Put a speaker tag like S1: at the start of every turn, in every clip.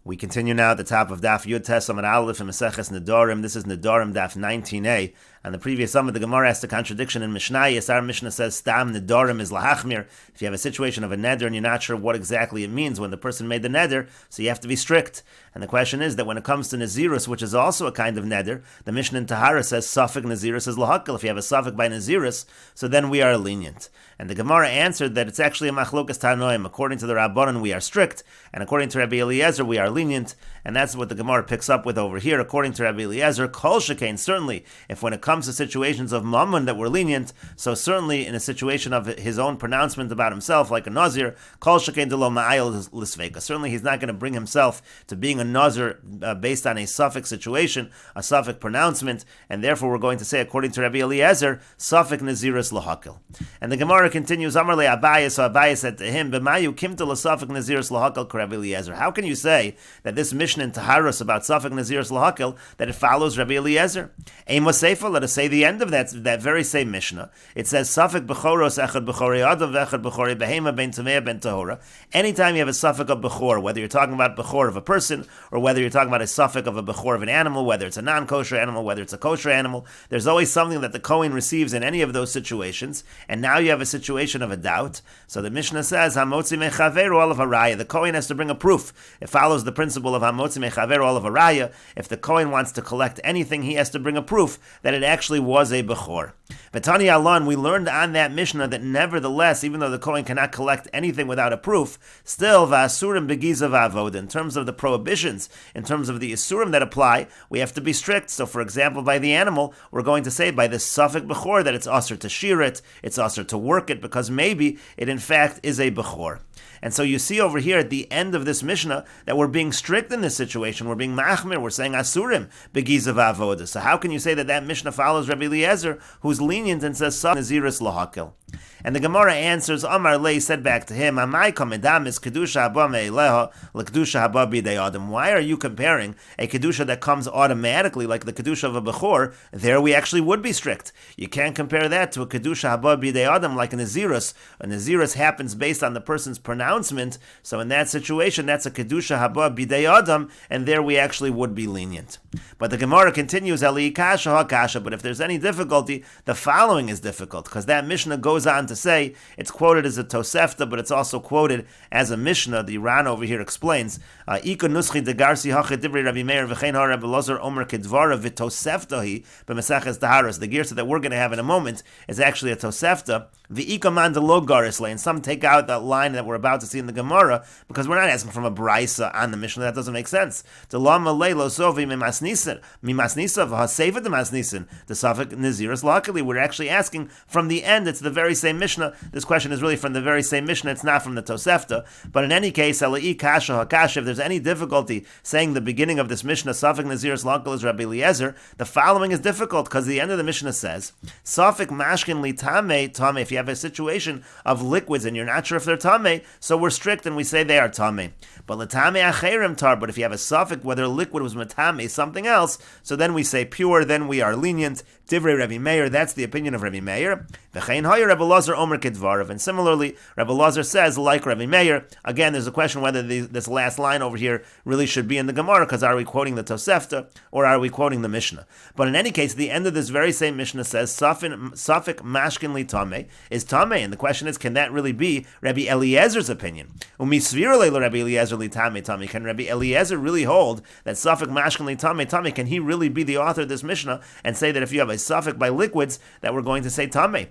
S1: We continue now at the top of Daf Yud Tes Amud Aleph in Mesechet Nedarim. This is Nedarim Daf 19a. And the previous Amud, the Gemara asked a contradiction in Mishnayos. Our Mishnah says Stam Nedarim is lahachmir. If you have a situation of a neder and you're not sure what exactly it means when the person made the neder, so you have to be strict. And the question is that when it comes to Nazirus, which is also a kind of neder, the Mishnah in Tahara says Safek Nazirus is lahakal. If you have a Safek by Nazirus, so then we are lenient. And the Gemara answered that it's actually a machlokas tanoim. According to the Rabbanan, we are strict, and according to Rabbi Eliezer, we are lenient. And that's what the Gemara picks up with over here. According to Rabbi Eliezer, kol shekain, certainly, if when it comes to situations of mammon that we're lenient, so certainly in a situation of his own pronouncement about himself, like a nazir, kol shekain delo ma'ayil lisveka. Certainly he's not going to bring himself to being a nazir based on a suffix situation, a suffix pronouncement, and therefore we're going to say, according to Rabbi Eliezer, suffix nazirus lahakil. And the Gemara continues, Amar le Abaye, so Abaye said to him, B'mayu kimta l'suffix nazirus lahakil Rabbi Eliezer. How can you say that this Mishnah in Taharos about suffix nazirus lahakil, that it follows Rabbi Eliezer? Amos Seifa, let us say the end of that very same Mishnah. It says, suffix b'choros echad b'chorei adam v'echad b'chorei behema ben tamei ben tahora. Anytime you have a suffix of b'chor, whether you're talking about b'chor of a person, or whether you're talking about a suffix of a b'chor of an animal, whether it's a non-kosher animal, whether it's a kosher animal, there's always something that the Kohen receives in any of those situations, and now you have a situation of a doubt. So the Mishnah says, Hamotzi mechaveru olav haraya. The Kohen has to bring a proof. It follows the principle of Hamotzi mechaveru olav haraya. If the Kohen wants to collect anything, he has to bring a proof that it actually was a bechor. V'tani alon, we learned on that Mishnah that nevertheless, even though the Kohen cannot collect anything without a proof, still v'asurim begiza v'avod. In terms of the prohibitions, in terms of the isurim that apply, we have to be strict. So, for example, by the animal, we're going to say by this suffix bechor that it's asur to shear it, it's asur to work it, because maybe it in fact is a bechor. And so you see over here at the end of this Mishnah that we're being strict in this situation. We're being machmir. We're saying asurim begiza v'avoda. So how can you say that that Mishnah follows Rabbi Eliezer, who's lenient and says nazirus lahakil? And the Gemara answers, Amar Lei said back to him, Amai kamedam is kedusha haba me'eleha l'kedusha haba b'idei adam. Why are you comparing a kedusha that comes automatically, like the kedusha of a bechor? There we actually would be strict. You can't compare that to a kedusha haba b'idei adam like a nazirus. A nazirus happens based on the person's pronouncement. So in that situation, that's a kedusha haba b'idei adam, and there we actually would be lenient. But the Gemara continues, Eli kasha ha-kasha. But if there's any difficulty, the following is difficult, because that Mishnah goes on to say, it's quoted as a Tosefta, but it's also quoted as a Mishnah. The Iran over here explains, Ika nuschi degarsi hache divrei Rabbi Meir v'chein ha Rabbi Elazar omer kedvara v'toseftahi b'Mesechet Taharos. The girsa that we're going to have in a moment is actually a Tosefta. The Ika man de lo garis lane. Some take out that line that we're about to see in the Gemara, because we're not asking from a Braisa on the Mishnah. That doesn't make sense. The lama le lo sovi mimasnisa v'haseva de masnisin the safek nazirus lakali. We're actually asking from the end. It's the very same Mishnah. This question is really from the very same Mishnah. It's not from the Tosefta. But in any case, Elai kasha hakasha. If there's any difficulty saying the beginning of this Mishnah, Safek Nazirus Lakal is Rabbi Eliezer, the following is difficult, because the end of the Mishnah says, Safek mashkin li tame tame. If you have a situation of liquids and you're not sure if they're tame, so we're strict and we say they are tame. But l'tame acherim tar. But if you have a Safek whether liquid was matame something else, so then we say pure. Then we are lenient. Divrei Rabbi Meir. That's the opinion of Rabbi Meir. V'chein hayer Rabbi Elazar omer kedvarav. And similarly, Rabbi Elazar says, like Rabbi Meir, again, there's a question whether this last line over here really should be in the Gemara, because are we quoting the Tosefta, or are we quoting the Mishnah? But in any case, the end of this very same Mishnah says, Safek mashkin li tameh is tameh. And the question is, can that really be Rabbi Eliezer's opinion? Umisvir le Rabbi Eliezer li tameh tameh. Can Rabbi Eliezer really hold that Safek mashkin li tameh tameh? Can he really be the author of this Mishnah and say that if you have a Safek by liquids, that we're going to say tameh?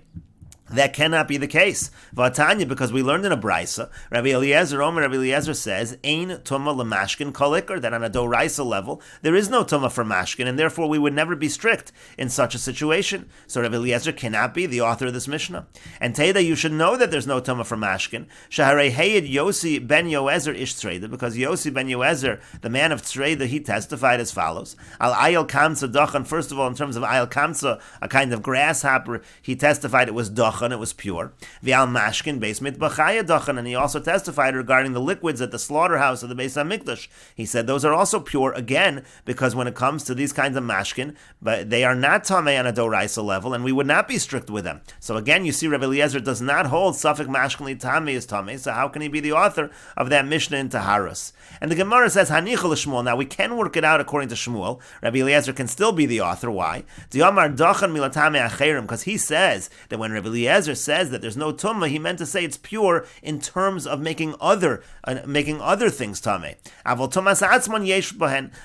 S1: That cannot be the case. Vatanya, because we learned in a Braisa, Rabbi Eliezer says, Ein Tuma Lamashkin Kolikar, that on a Doraisa level, there is no Tuma for Mashkin, and therefore we would never be strict in such a situation. So Rabbi Eliezer cannot be the author of this Mishnah. And Teda, you should know that there's no Tuma for Mashkin. Shaharei Hayed Yosi ben Yoezer ish Tzreida, because Yosi ben Yoezer, the man of Tzreida, he testified as follows. Al Ayel Kamsa Dachan, first of all, in terms of Ayel Kamsa, a kind of grasshopper, he testified it was Dachan. dachan, it was pure. V'al mashkin beis mitbachaya dachan, and he also testified regarding the liquids at the slaughterhouse of the Beis Hamikdash. He said those are also pure, again, because when it comes to these kinds of mashkin, but they are not tamei on a doraisa level, and we would not be strict with them. So again, you see Rabbi Eliezer does not hold safek mashkin li tamei is tamei, so how can he be the author of that Mishnah in Taharos? And the Gemara says, Hanichel Shmuel. Now we can work it out according to Shmuel. Rabbi Eliezer can still be the author. Why? Because he says that when Rabbi Eliezer says that there's no tumma, he meant to say it's pure in terms of making other things tamei.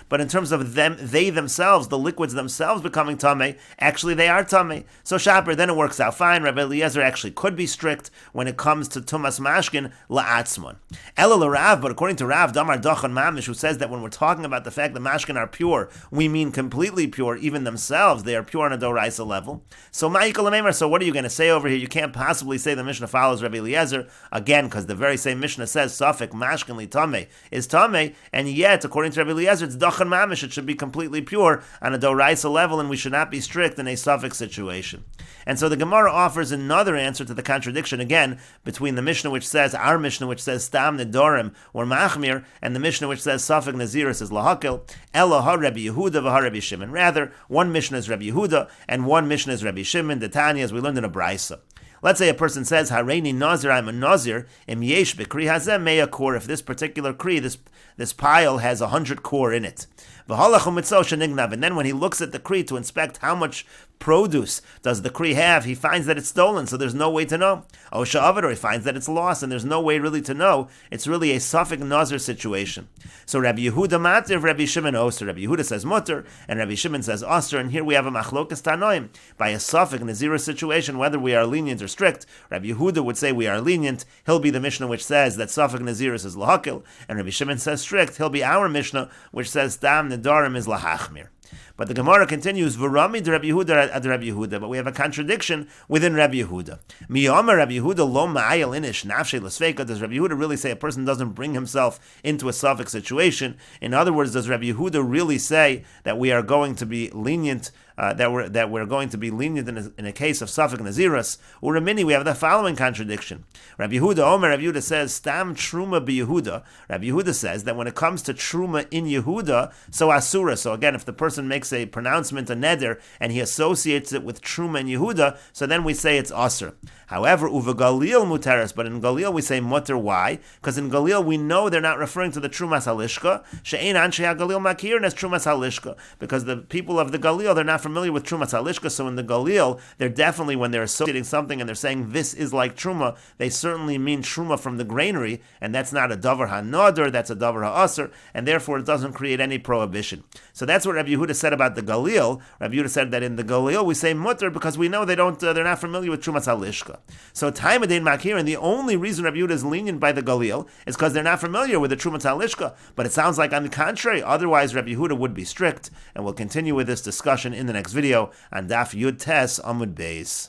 S1: But in terms of them, they themselves, the liquids themselves becoming tamei, actually they are tamei. So Shaper, then it works out fine. Rabbi Eliezer actually could be strict when it comes to tumas mashkin la'atzmon. Ela l'Rav, but according to Rav, Damar Dachan Mamish, who says that when we're talking about the fact that mashkin are pure, we mean completely pure, even themselves, they are pure on a doraisa level. So Ma'ikal Amemar, so what are you going to say over here? You can't possibly say the Mishnah follows Rabbi Eliezer, again, because the very same Mishnah says, Safek mashkin li tamei is tamei, and yet, according to Rabbi Eliezer, it's Dachan Mamish, it should be completely pure on a doraisa level, and we should not be strict in a Safek situation. And so the Gemara offers another answer to the contradiction, again, between the Mishnah which says, our Mishnah which says, Stam Nedarim, or Machmir, and the Mishnah which says, Safek Naziris is Lahakil, Ela ha Rabbi Yehuda v'ha Rabbi Shimon. Rather, one Mishnah is Rabbi Yehuda, and one Mishnah is Rabbi Shimon, the Tanya, as we learned in a Braisa. Let's say a person says, Hareini Nazir, I'm a Nazir, im yesh b'kri hazeh meya kor, if this particular kri, this pile has 100 kor in it. And then when he looks at the kri to inspect how much produce does the kri have, he finds that it's stolen, so there's no way to know. Or he finds that it's lost, and there's no way really to know. It's really a Safek Nazir situation. So Rabbi Yehuda matir, Rabbi Shimon oser. Rabbi Yehuda says mutter, and Rabbi Shimon says oser, and here we have a machlokas tanoim. By a Safek Nazir situation, whether we are lenient or strict, Rabbi Yehuda would say we are lenient. He'll be the Mishnah which says that Safek Nazir is lahakil, and Rabbi Shimon says strict. He'll be our Mishnah which says Stam Nedarim is lahachmir. But the Gemara continues, V'rami de Rabbi Yehuda ad Rabbi Yehuda, but we have a contradiction within Rabbi Yehuda. Miyama Rabbi Yehuda lo ma'ayel inish nafshe l'sveika. Does Rabbi Yehuda really say a person doesn't bring himself into a Safek situation? In other words, does Rabbi Yehuda really say that we are going to be lenient, that we're going to be lenient in a case of Safek Naziras? Uramini, we have the following contradiction. Rabbi Yehuda says, Stam Truma b'Yehuda. Rabbi Yehuda says that when it comes to Truma in Yehuda, so Asura. So again, if the person makes a pronouncement, a neder, and he associates it with Truma in Yehuda, so then we say it's Asur. However, Uva Galil Muteris, but in Galil we say Mutter. Why? Because in Galil we know they're not referring to the Trumas Halishka. She'ein Anshe HaGalil Makirin as Trumas Halishka. Because the people of the Galil, they're not familiar with Trumas Halishka, so in the Galil, they're definitely, when they're associating something and they're saying this is like Truma, they certainly mean Truma from the granary, and that's not a Davar HaNodar, that's a Davar HaAsr, and therefore it doesn't create any prohibition. So that's what Rabbi Yehuda said about the Galil. Rabbi Yehuda said that in the Galil we say Mutter because we know they're not familiar with Trumas Halishka. So Taimadin Makir, and the only reason Rabbi Yehuda is lenient by the Galil is because they're not familiar with the Trumas Halishka. But it sounds like on the contrary, otherwise Rabbi Yehuda would be strict. And we'll continue with this discussion in the next video on Daf Yud Tes Amud Beis.